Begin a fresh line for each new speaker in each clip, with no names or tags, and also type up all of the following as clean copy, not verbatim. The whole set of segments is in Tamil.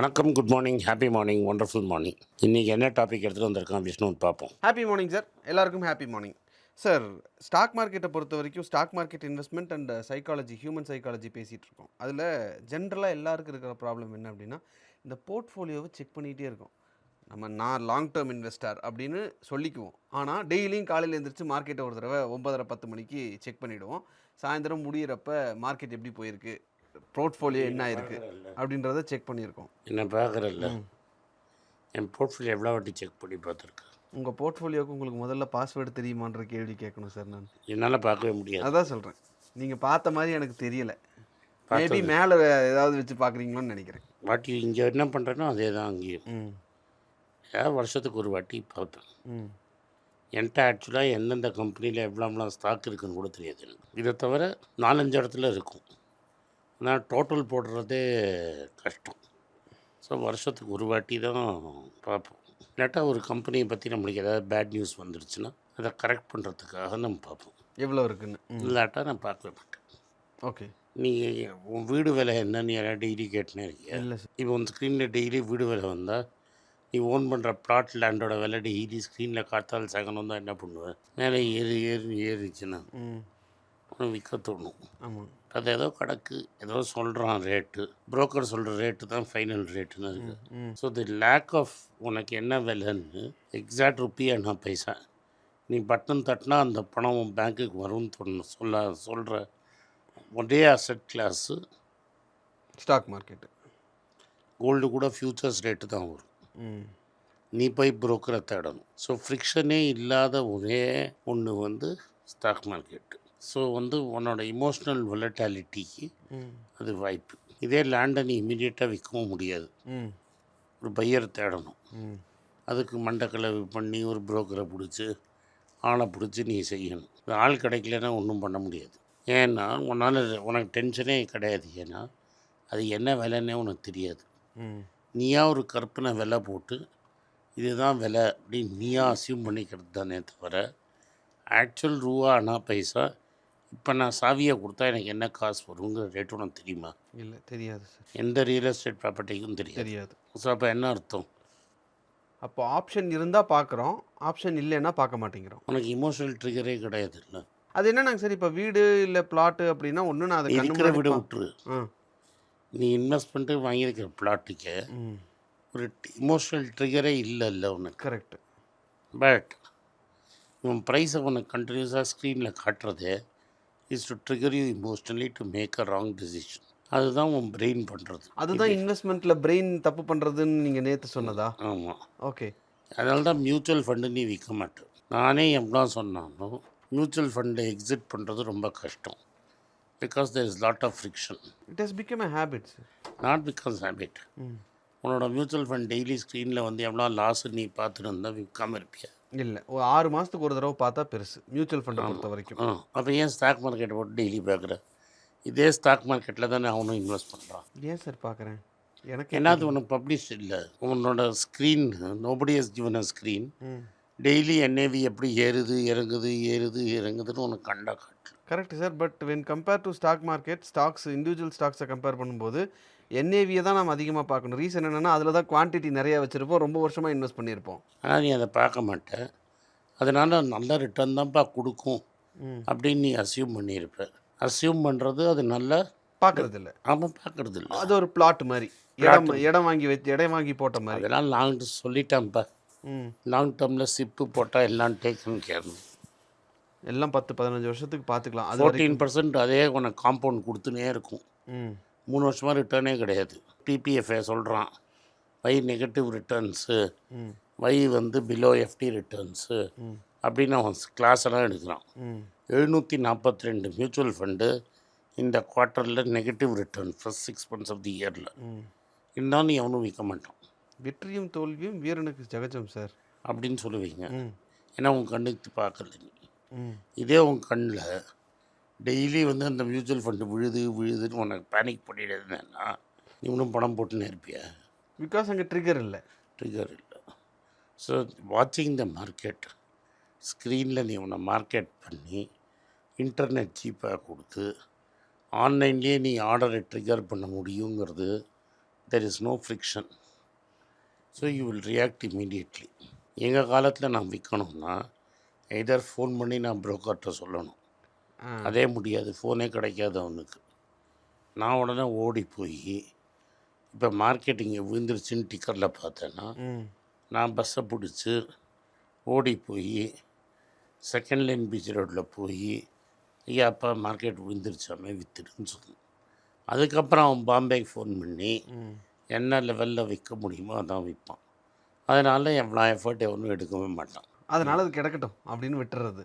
வணக்கம், good morning, happy morning, wonderful morning. இன்றைக்கி என்ன டாபிக் எடுத்துகிட்டு வந்திருக்கான் விஷ்ணுன்னு பார்ப்போம்.
Happy morning sir. எல்லாருக்கும் ஹாப்பி மார்னிங் சார். ஸ்டாக் மார்க்கெட்டை பொறுத்த வரைக்கும் stock market investment and psychology, human psychology பேசிகிட்டு இருக்கோம். அதில் ஜென்ரலாக எல்லாருக்கும் இருக்கிற ப்ராப்ளம் என்ன அப்படின்னா, இந்த போர்ட்ஃபோலியோவை செக் பண்ணிகிட்டே இருக்கோம். நான் லாங் டேர்ம் இன்வெஸ்டர் அப்படின்னு சொல்லிக்குவோம். ஆனால் டெய்லியும் காலையில் எழுந்திரிச்சு மார்க்கெட்டை ஒரு தடவை 9:30-10 மணிக்கு செக் பண்ணிவிடுவோம். சாயந்தரம் முடியிறப்ப மார்க்கெட் எப்படி போயிருக்கு, போர்ட்ஃபோலியோ என்ன ஆயிருக்கு அப்படின்றத செக் பண்ணியிருக்கோம்.
என்ன பார்க்குறல்ல, என் போர்ட்ஃபோலியோ எவ்வளோ வாட்டி செக் பண்ணி பார்த்துருக்கேன்.
உங்கள் போர்ட்ஃபோலியோவுக்கு உங்களுக்கு முதல்ல பாஸ்வேர்டு தெரியுமான்ற கேள்வி கேட்கணும் சார். நான்
என்னால் பார்க்கவே முடியாது.
அதான் சொல்கிறேன், நீங்கள் பார்த்த மாதிரி எனக்கு தெரியலை. மேபி மேலே ஏதாவது வச்சு பார்க்குறீங்களோன்னு நினைக்கிறேன்.
வாட்டி இங்கே என்ன பண்ணுறேனோ அதே தான் அங்கேயும். ஏதாவது வருஷத்துக்கு ஒரு வாட்டி பார்ப்பேன். என்கிட்ட ஆக்சுவலாக எந்தெந்த கம்பெனியில் எவ்வளோலாம் ஸ்டாக் இருக்குன்னு கூட தெரியாது எனக்கு. இதை தவிர 4-5 இடத்துல இருக்கும். ஆனால் டோட்டல் போடுறதே கஷ்டம். ஸோ வருஷத்துக்கு ஒரு வாட்டி தான் பார்ப்போம். இல்லாட்டா ஒரு கம்பெனியை பற்றி நம்மளுக்கு ஏதாவது பேட் நியூஸ் வந்துடுச்சுன்னா அதை கரெக்ட் பண்ணுறதுக்காக நம்ம பார்ப்போம்
எவ்வளோ இருக்குன்னு.
இல்லாட்டா நான் பார்க்கவே மாட்டேன்.
ஓகே,
நீ உன் வீடு விலை என்னன்னு யாராவது டெய்லி கேட்டுனே இருக்கியா?
இல்லை சார்.
இப்போ உன் ஸ்க்ரீனில் டெய்லி வீடு விலை வந்தால் நீ ஓன் பண்ணுற ப்ளாட் லேண்டோட விலை டெய்லி ஸ்க்ரீனில் காத்தால் சேகணும் தான் என்ன பண்ணுவேன்? மேலே ஏறிச்சுன்னா ஒன்று விற்க தோணும்.
ஆமாம்,
அது ஏதோ கிடக்கு, ஏதோ சொல்கிறான் ரேட்டு, புரோக்கர் சொல்கிற ரேட்டு தான் ஃபைனல் ரேட்டுன்னு இருக்குது. ஸோ தி லேக் ஆஃப் உனக்கு என்ன விலைன்னு எக்ஸாக்ட் ருப்பியா பைசா நீ பட்டன் தட்டினா அந்த பணம் உன் பேங்க்குக்கு வரும்னு சொல்கிற ஒரே asset class
stock market.
Gold கூட ஃப்யூச்சர்ஸ் ரேட்டு தான் வரும். நீ போய் புரோக்கரை தேடணும். ஸோ ஃப்ரிக்ஷனே இல்லாத ஒரே ஒன்று ஸ்டாக் மார்க்கெட்டு. ஸோ உன்னோட இமோஷ்னல் வொலட்டாலிட்டிக்கு அது வாய்ப்பு. இதே லேண்டை நீ இமீடியட்டாக விற்கவும் முடியாது. ஒரு பையரை தேடணும். அதுக்கு மண்டக்கலவை பண்ணி ஒரு புரோக்கரை பிடிச்சி ஆளை பிடிச்சி நீ செய்யணும். ஆள் கிடைக்கலன்னா ஒன்றும் பண்ண முடியாது. ஏன்னா உனக்கு டென்ஷனே கிடையாது. ஏன்னா அது என்ன விலைன்னே உனக்கு தெரியாது. நீயா ஒரு கற்பனை விலை போட்டு இதுதான் விலை அப்படின்னு நீயா அசியூம் பண்ணிக்கிறது தானே தவிர ஆக்சுவல் ரூபா அண்ணா பைசா இப்போ நான் சாவியை கொடுத்தா எனக்கு என்ன காசு வருங்கிற ரேட்டு உனக்கு தெரியுமா?
இல்லை, தெரியாது சார்.
எந்த ரியல் எஸ்டேட் ப்ராப்பர்ட்டிக்கும் தெரியாது. ஸோ அப்போ என்ன அர்த்தம்?
அப்போ ஆப்ஷன் இருந்தால் பார்க்குறோம், ஆப்ஷன் இல்லைன்னா பார்க்க மாட்டேங்கிறோம்.
உனக்கு இமோஷனல் ட்ரிகரே கிடையாது. இல்லை,
அது என்னன்னாங்க சார், இப்போ வீடு இல்லை பிளாட்டு அப்படின்னா ஒன்று நான் அதை
இருக்கிற வீடு விட்டுரு. நீ இன்வெஸ்ட் பண்ணிட்டு வாங்கியிருக்கிற பிளாட்டுக்கு ஒரு இமோஷனல் ட்ரிகரே இல்லை உனக்கு.
கரெக்ட்.
பட் இவன் ப்ரைஸை உனக்கு கண்டினியூஸாக ஸ்க்ரீனில் காட்டுறதே is to trigger you emotionally to make a wrong decision. அதுதான் உன் பிரெயின் பண்ணுறது.
அதுதான் இன்வெஸ்ட்மெண்ட்டில் பிரெயின் தப்பு பண்ணுறதுன்னு நீங்கள் நேற்று சொன்னதா?
ஆமாம்.
ஓகே.
அதனால தான் மியூச்சுவல் ஃபண்டு நீ விற்க மாட்டேன். நானே எவ்வளோ சொன்னாலும் மியூச்சுவல் ஃபண்டை எக்ஸிட் பண்ணுறது ரொம்ப கஷ்டம். Because there is lot of friction.
It has become a habit, sir.
Not because habit. உன்னோட மியூச்சுவல் ஃபண்ட் டெய்லி ஸ்க்ரீனில் எவ்வளோ லாஸு நீ பார்த்துட்டு இருந்தால் விற்காமல் இருப்பியா?
இல்லை, ஒரு 6 மாதத்துக்கு ஒரு தடவை பார்த்தா பெருசு மியூச்சுவல் ஃபண்டை பொறுத்த வரைக்கும்.
அப்போ ஏன் ஸ்டாக் மார்க்கெட்டை போட்டு டெய்லி பார்க்குற? இதே ஸ்டாக் மார்க்கெட்டில் தானே அவனும் இன்வெஸ்ட் பண்ணுறான்.
ஏன் சார் பார்க்குறேன்? எனக்கு
என்னது உனக்கு பப்ளிஷ் இல்லை. உன்னோட screen nobody has given a screen. Daily NAV எப்படி இறங்குதுன்னு உனக்கு கண்டா காட்டு.
Correct sir. But when compare to stock market, individual ஸ்டாக்ஸை கம்பேர் பண்ணும்போது என்ஏவியை தான் நம்ம அதிகமாக பார்க்கணும். ரீசன் என்னென்னா அதில் தான் குவான்டிட்டி நிறையா வச்சுருப்போம், ரொம்ப வருஷமாக இன்வெஸ்ட் பண்ணியிருப்போம்.
ஆனால் நீ அதை பார்க்க மாட்டேன். அதனால் நல்ல ரிட்டர்ன் தான்ப்பா கொடுக்கும் அப்படின்னு நீ அசியூம் பண்ணியிருப்ப. அசியூம் பண்ணுறது அது நல்லா
பார்க்குறது இல்லை.
ஆமாம், பார்க்குறது இல்லை.
அது ஒரு பிளாட் மாதிரி, இடம் வாங்கி போட்ட மாதிரி.
அதெல்லாம் லாங் சொல்லிட்டேன்ப்பா. லாங் டேர்மில் சிப்பு போட்டால் எல்லாம் டேக்குன்னு கேட்கணும்.
எல்லாம் 10-15 வருஷத்துக்கு பார்த்துக்கலாம். அது
14% அதே உனக்கு காம்பவுண்ட் கொடுத்துனே இருக்கும். 3 வருஷமாக ரிட்டர்னே கிடையாது. டிபிஎஃப்ஐ சொல்கிறான் why negative returns, why below FD returns அப்படின்னு அவன் கிளாஸ் எல்லாம் எடுக்கிறான். 742 மியூச்சுவல் ஃபண்டு இந்த குவார்ட்டரில் negative return first 6 months of the இயரில் இருந்தாலும் எவனும் விற்க மாட்டான்.
வெற்றியும் தோல்வியும் வீரனுக்கு ஜகஜம் சார்
அப்படின்னு சொல்லுவீங்க. ஏன்னா உன் கண்ணுக்கு பார்க்கல நீ. இதே உன் கண்ணில் டெய்லி அந்த மியூச்சுவல் ஃபண்டு விழுதுன்னு உனக்கு பேனிக் பண்ணிடுதுன்னா நீ இன்னும் பணம் போட்டுன்னு இருப்பியா?
பிகாஸ் அங்கே ட்ரிகர் இல்லை.
ஸோ வாட்சிங் த மார்க்கெட் ஸ்க்ரீனில் நீ உன்னை மார்க்கெட் பண்ணி இன்டர்நெட் சீப்பாக கொடுத்து ஆன்லைன்லேயே நீ ஆர்டரை ட்ரிகர் பண்ண முடியுங்கிறது there is no friction. So you will react immediately. எங்கள் காலத்தில் நான் விற்கணும்னா எதர் ஃபோன் பண்ணி நான் ப்ரோக்கர்கிட்ட சொல்லணும். அதே முடியாது, ஃபோனே கிடைக்காது அவனுக்கு. நான் உடனே ஓடி போய் இப்போ மார்க்கெட்டிங் விழுந்துருச்சுன்னு டிக்கரில் பார்த்தேன்னா நான் பஸ்ஸை பிடிச்சி ஓடி போய் செகண்ட் லைன் பீச் ரோட்டில் போய் ஐயா அப்பா மார்க்கெட் விழுந்துருச்சாமே விற்றுடுன்னு சொல்லணும். அதுக்கப்புறம் அவன் பாம்பேக்கு ஃபோன் பண்ணி என்ன லெவலில் விற்க முடியுமோ அதான் விற்பான். அதனால் எவ்வளோ எஃபர்ட் எவனும் எடுக்கவே மாட்டான்.
அதனால் அது கிடக்கட்டும் அப்படின்னு விட்டுறது.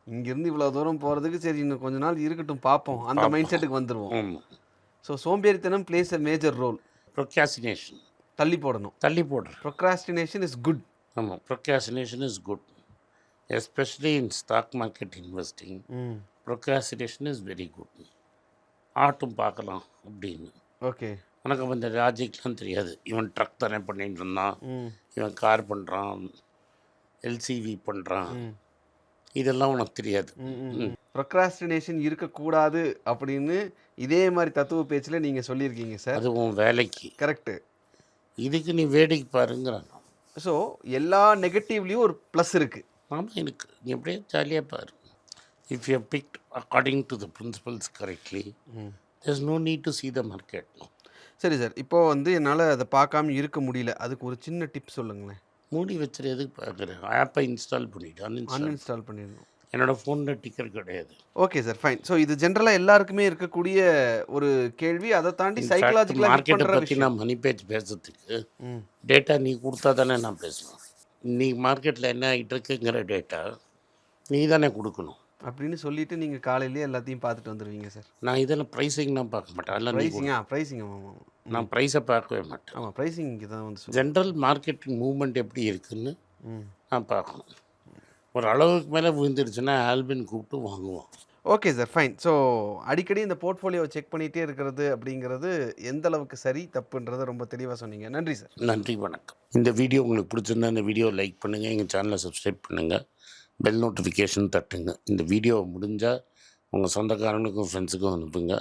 இங்கேருந்து இவ்வளோ தூரம் போகிறதுக்கு சரி இன்னும் கொஞ்ச நாள் இருக்கட்டும் பார்ப்போம், அந்த மைண்ட் செட்டுக்கு வந்துடுவோம்.
ஆமாம்.
ஸோ சோம்பேறித்தனம் plays a major role.
Procrastination
தள்ளி போடணும்.
தள்ளி போடுற.
Procrastination is good.
ஆமாம், procrastination is good, especially in stock market investing. Procrastination is very good. ஆட்டும் பார்க்கலாம் அப்படின்னு.
ஓகே.
உனக்கு அந்த லாஜிக்லாம் தெரியாது. இவன் ட்ரக் தானே பண்ணிட்டு இருந்தான், இவன் கார் பண்ணுறான், எல்சிவி பண்ணுறான், இதெல்லாம் உனக்கு தெரியாது.
ப்ரொக்ராஸ்டினேஷன் இருக்கக்கூடாது அப்படின்னு இதே மாதிரி தத்துவ பேச்சில் நீங்கள் சொல்லியிருக்கீங்க சார்.
அது உன் வேலைக்கு
கரெக்டு.
இதுக்கு நீ வேடிக்கை பாருங்கிறான்.
ஸோ எல்லா நெகட்டிவ்லேயும் ஒரு ப்ளஸ் இருக்குது.
ஆமாம் இருக்கு. நீ அப்படியே ஜாலியாக பாரு. If you picked according to the principles correctly there is no need to see the market.
சரி சார், இப்போது என்னால் அதை பார்க்காம இருக்க முடியல, அதுக்கு ஒரு சின்ன டிப் சொல்லுங்களேன்.
மூடி வச்சுரு. எதுக்கு பார்க்குறேன்? ஆப்பை இன்ஸ்டால் பண்ணிவிட்டு
அன்இன்ஸ்டால் பண்ணிடணும்.
என்னோடய ஃபோனில் டிக்கெட் கிடையாது.
Okay sir, fine. ஸோ இது ஜென்ரலாக எல்லாருக்குமே இருக்கக்கூடிய ஒரு கேள்வி. அதை தாண்டி சைக்கலாஜிக்கலாக
மார்க்கெட்டை பற்றி நான் மணி பேஜ் பேசுறதுக்கு டேட்டா நீ கொடுத்தா தானே நான் பேசுவேன். நீ மார்க்கெட்டில் என்ன ஆகிட்டு இருக்குங்கிற டேட்டா நீ தானே கொடுக்கணும்.
அப்படின்னு சொல்லிட்டு நீங்கள் காலையிலேயே எல்லாத்தையும் பார்த்துட்டு வந்துடுவீங்க சார்.
நான் இதெல்லாம் ப்ரைஸிங்லாம் பார்க்க மாட்டேன். அதெல்லாம்
ப்ரைஸிங் ஆமாம்.
நான் ப்ரைஸை பார்க்கவே மாட்டேன்.
ஆமாம், ப்ரைஸிங் இங்கே தான் வந்து
ஜென்ரல் மார்க்கெட்டிங் மூவ்மெண்ட் எப்படி இருக்குதுன்னு நான் பார்க்கணும். ஒரு அளவுக்கு மேலே விழுந்துருச்சுன்னா ஆல்பின் கூப்பிட்டு வாங்குவோம்.
Okay sir, fine. ஸோ அடிக்கடி இந்த போர்ட்ஃபோலியோவை செக் பண்ணிகிட்டே இருக்கிறது அப்படிங்கிறது எந்த அளவுக்கு சரி தப்புன்றதை ரொம்ப தெளிவாக சொன்னீங்க. நன்றி சார்.
நன்றி, வணக்கம். இந்த வீடியோ உங்களுக்கு பிடிச்சிருந்தா இந்த வீடியோ லைக் பண்ணுங்கள், எங்கள் சேனலை சப்ஸ்கிரைப் பண்ணுங்கள், பெல் நோட்டிஃபிகேஷன் தட்டுங்க. இந்த வீடியோ முடிஞ்சால் உங்கள் சொந்தக்காரனுக்கும் ஃப்ரெண்ட்ஸுக்கும் அனுப்புங்க,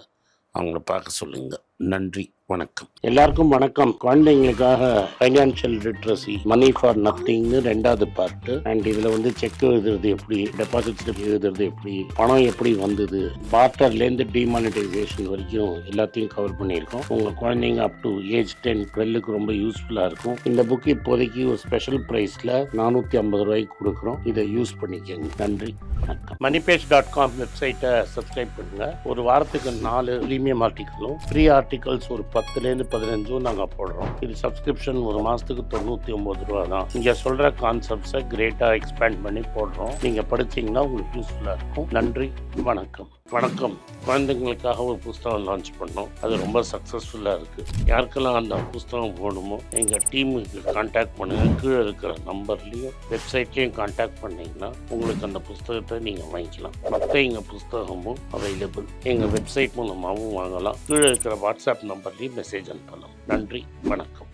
அவங்கள பார்க்க சொல்லுங்கள். நன்றி, வணக்கம். எல்லாருக்கும் வணக்கம். குழந்தைங்களுக்காக ஃபைனான்ஷியல் லிட்ரஸி மணி ஃபார் நத்திங்னு 2வது பார்ட்டு. அண்ட் இதில் செக் எழுதுறது எப்படி, டெபாசிட் ஸ்லிப் எழுதுறது எப்படி, பணம் எப்படி வந்தது, பார்ட்டர்லேருந்து டிமானிட்டைசேஷன் வரைக்கும் எல்லாத்தையும் கவர் பண்ணியிருக்கோம். உங்கள் குழந்தைங்க அப் டு ஏஜ் 10-12க்கு ரொம்ப யூஸ்ஃபுல்லாக இருக்கும். இந்த புக் இப்போதைக்கு ஒரு ஸ்பெஷல் ப்ரைஸில் 450 ரூபாய்க்கு கொடுக்குறோம். இதை யூஸ் பண்ணிக்கோங்க. நன்றி, வணக்கம். moneypage.com வெப்சைட்டை சப்ஸ்கிரைப் பண்ணுங்கள். ஒரு வாரத்துக்கு 4 ப்ரீமியம் ஆர்டிக்கலும் ஃப்ரீ ஆர்டிகல்ஸ் ஒரு 10லேருந்து 15 நாங்கள் போடுறோம். இது சப்ஸ்கிரிப்ஷன் ஒரு மாதத்துக்கு 99 ரூபா தான். இங்கே சொல்கிற கான்செப்ட்ஸை கிரேட்டாக எக்ஸ்பேண்ட் பண்ணி போடுறோம். நீங்கள் படிச்சிங்கன்னா உங்களுக்கு யூஸ்ஃபுல்லாக இருக்கும். நன்றி, வணக்கம். வணக்கம். குழந்தைங்களுக்காக ஒரு புஸ்தகம் லான்ச் பண்ணோம். அது ரொம்ப சக்ஸஸ்ஃபுல்லாக இருக்குது. யாருக்கெல்லாம் அந்த புஸ்தகம் போகணுமோ எங்கள் டீமுக்கு கான்டாக்ட் பண்ணுங்கள். கீழே இருக்கிற நம்பர்லேயும் வெப்சைட்லேயும் கான்டாக்ட் பண்ணிங்கன்னா உங்களுக்கு அந்த புஸ்தகத்தை நீங்கள் வாங்கிக்கலாம். மற்ற எங்கள் புஸ்தகமும் அவைலபிள். எங்கள் வெப்சைட் மூலமாகவும் வாங்கலாம். கீழே இருக்கிற வாட்ஸ்அப் நம்பர்லேயும் மெசேஜ் அனுப்பலாம். நன்றி, வணக்கம்.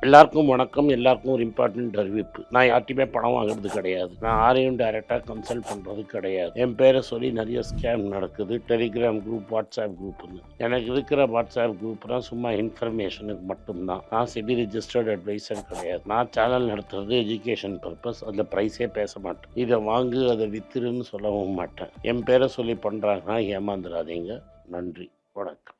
எல்லாருக்கும் வணக்கம். எல்லாருக்கும் ஒரு இம்பார்ட்டன்ட் அறிவிப்பு. நான் யார்ட்டையுமே பணம் வாங்குறது கிடையாது. நான் யாரையும் டைரெக்டாக கன்சல்ட் பண்ணுறது கிடையாது. என் பேரை சொல்லி நிறைய ஸ்கேம் நடக்குது. டெலிகிராம் குரூப், வாட்ஸ்அப் குரூப்னு. எனக்கு இருக்கிற வாட்ஸ்அப் குரூப்லாம் சும்மா இன்ஃபர்மேஷனுக்கு மட்டும்தான். நான் செபி ரிஜிஸ்டர்ட் அட்வைசர் கிடையாது. நான் சேனல் நடத்துறது எஜுகேஷன் பர்பஸ். அதில் ப்ரைஸே பேச மாட்டேன். இதை வாங்கு அதை வித்துருன்னு சொல்லவும் மாட்டேன். என் பேரை சொல்லி பண்ணுறாங்கன்னா ஏமாந்துடாதீங்க. நன்றி, வணக்கம்.